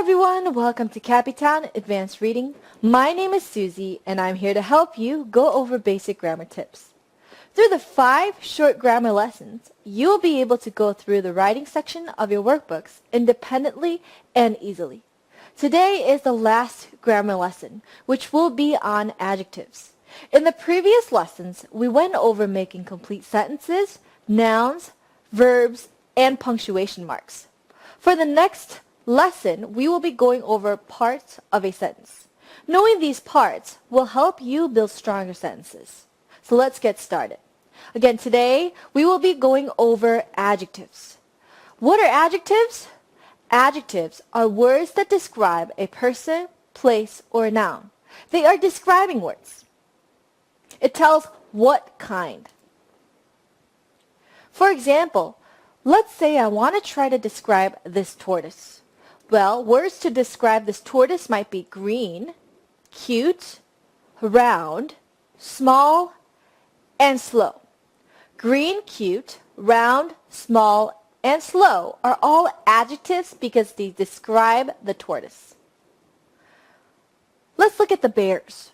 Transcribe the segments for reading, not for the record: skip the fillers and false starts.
everyone, welcome to Capitan Advanced Reading. My name is Susie and I'm here to help you go over basic grammar tips. Through the 5 short grammar lessons, you will be able to go through the writing section of your workbooks independently and easily. Today is the last grammar lesson, which will be on adjectives. In the previous lessons, we went over making complete sentences, nouns, verbs, and punctuation marks. For the next lesson, we will be going over parts of a sentence. Knowing these parts will help you build stronger sentences. So let's get started. Again, today we will be going over adjectives. What are adjectives? Adjectives are words that describe a person, place, or a noun. They are describing words. It tells what kind. For example, let's say I want to try to describe this tortoise. Well, words to describe this tortoise might be green, cute, round, small, and slow. Green, cute, round, small, and slow are all adjectives because they describe the tortoise. Let's look at the bears.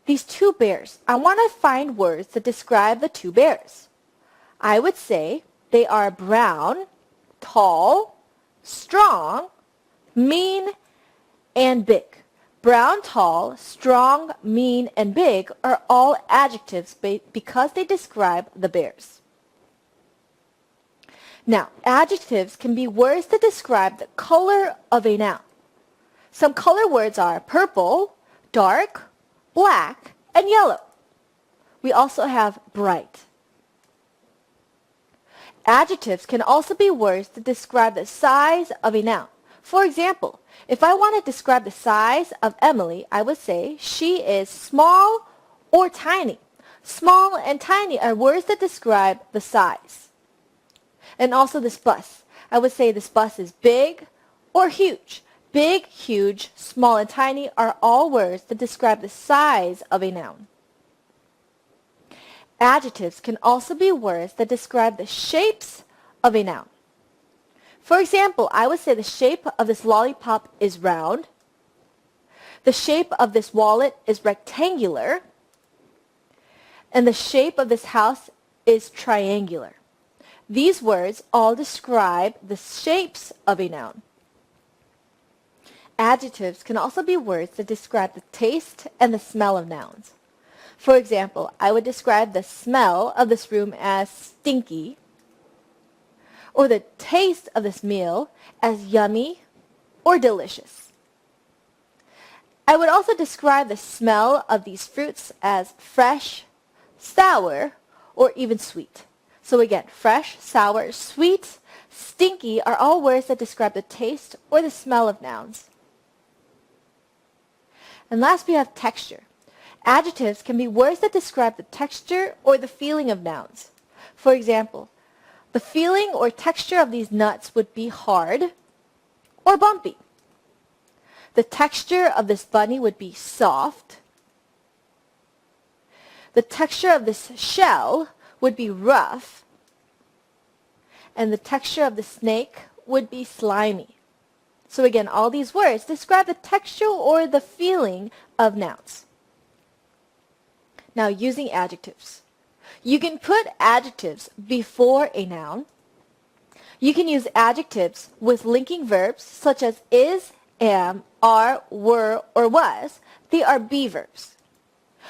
These 2 bears. I want to find words that describe the 2 bears. I would say they are brown, tall, strong, mean, and big. Brown, tall, strong, mean, and big are all adjectives because they describe the bears. Now, adjectives can be words that describe the color of a noun. Some color words are purple, dark, black, and yellow. We also have bright. Adjectives can also be words that describe the size of a noun. For example, if I want to describe the size of Emily, I would say she is small or tiny. Small and tiny are words that describe the size. And also this bus. I would say this bus is big or huge. Big, huge, small, and tiny are all words that describe the size of a noun. Adjectives can also be words that describe the shapes of a noun. For example, I would say the shape of this lollipop is round. The shape of this wallet is rectangular. And the shape of this house is triangular. These words all describe the shapes of a noun. Adjectives can also be words that describe the taste and the smell of nouns. For example, I would describe the smell of this room as stinky, or the taste of this meal as yummy or delicious. I would also describe the smell of these fruits as fresh, sour, or even sweet. So again, fresh, sour, sweet, stinky are all words that describe the taste or the smell of nouns. And last we have texture. Adjectives can be words that describe the texture or the feeling of nouns. For example, the feeling or texture of these nuts would be hard or bumpy. The texture of this bunny would be soft. The texture of this shell would be rough. And the texture of the snake would be slimy. So again, all these words describe the texture or the feeling of nouns. Now, using adjectives. You can put adjectives before a noun. You can use adjectives with linking verbs such as is, am, are, were, or was. They are be verbs.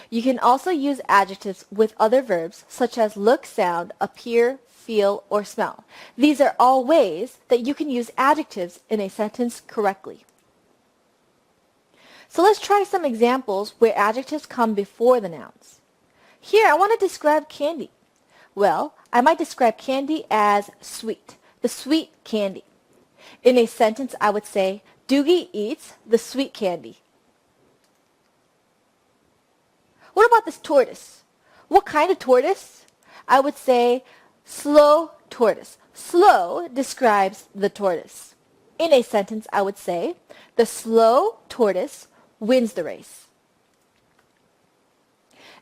You can also use adjectives with other verbs such as look, sound, appear, feel, or smell. These are all ways that you can use adjectives in a sentence correctly. So let's try some examples where adjectives come before the nouns. Here, I want to describe candy. Well, I might describe candy as sweet, the sweet candy. In a sentence, I would say, Doogie eats the sweet candy. What about this tortoise? What kind of tortoise? I would say, slow tortoise. Slow describes the tortoise. In a sentence, I would say, the slow tortoise wins the race.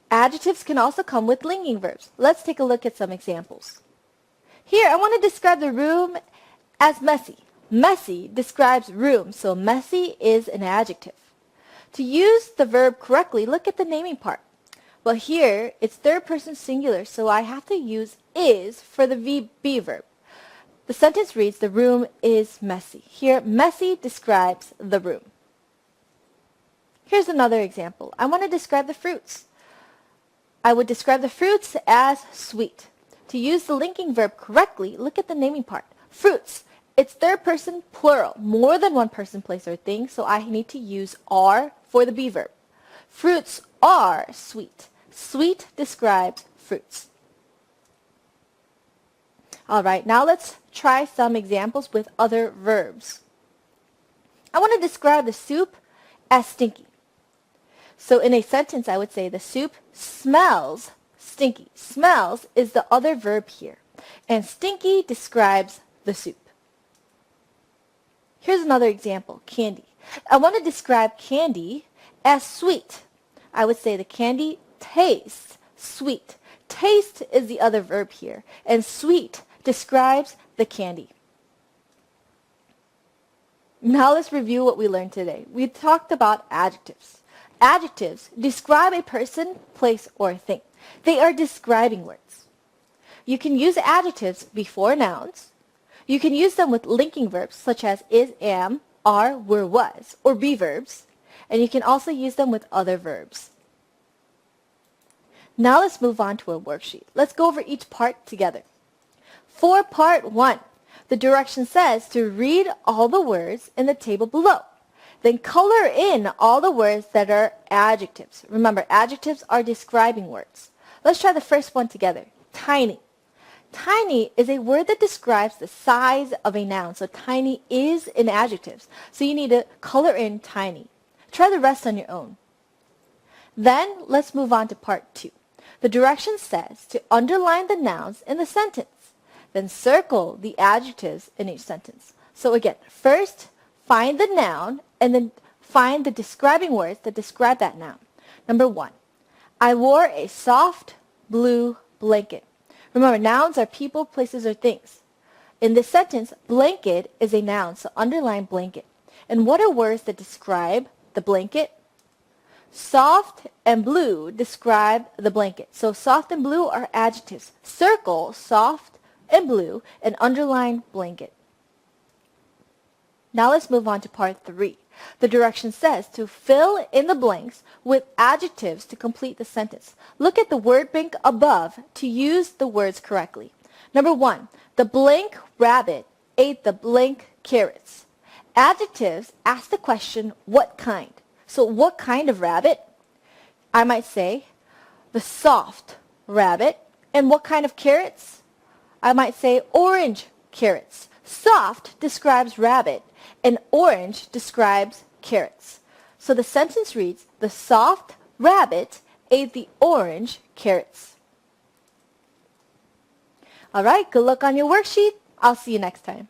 Adjectives can also come with linking verbs. Let's take a look at some examples. Here, I want to describe the room as messy. Messy describes room, so messy is an adjective. To use the verb correctly, look at the naming part. Well, here it's third person singular, so I have to use is for the be verb. The sentence reads, the room is messy. Here, messy describes the room. Here's another example. I want to describe the fruits. I would describe the fruits as sweet. To use the linking verb correctly, look at the naming part. Fruits. It's third person plural, more than one person, place, or thing, so I need to use are for the be verb. Fruits are sweet. Sweet describes fruits. All right, now let's try some examples with other verbs. I want to describe the soup as stinky. So in a sentence, I would say the soup smells stinky. Smells is the other verb here, and stinky describes the soup. Here's another example, candy. I want to describe candy as sweet. I would say the candy tastes sweet. Taste is the other verb here, and sweet describes the candy. Now let's review what we learned today. We talked about adjectives. Adjectives describe a person, place, or thing. They are describing words. You can use adjectives before nouns. You can use them with linking verbs such as is, am, are, were, was, or be verbs. And you can also use them with other verbs. Now let's move on to our worksheet. Let's go over each part together. For part 1, the direction says to read all the words in the table below. Then color in all the words that are adjectives. Remember, adjectives are describing words. Let's try the first one together. Tiny. Tiny is a word that describes the size of a noun. So tiny is an adjective. So you need to color in tiny. Try the rest on your own. Then let's move on to part 2. The direction says to underline the nouns in the sentence. Then circle the adjectives in each sentence. So again, first find the noun and then find the describing words that describe that noun. Number 1, I wore a soft blue blanket. Remember, nouns are people, places, or things. In this sentence, blanket is a noun, so underline blanket. And what are words that describe the blanket? Soft and blue describe the blanket. So soft and blue are adjectives. Circle soft and blue and underline blanket. Now let's move on to part 3. The direction says to fill in the blanks with adjectives to complete the sentence. Look at the word bank above to use the words correctly. Number 1, the blank rabbit ate the blank carrots. Adjectives ask the question, what kind? So what kind of rabbit? I might say the soft rabbit. And what kind of carrots? I might say orange carrots. Soft describes rabbit and orange describes carrots. So the sentence reads, the soft rabbit ate the orange carrots. All right, good luck on your worksheet. I'll see you next time.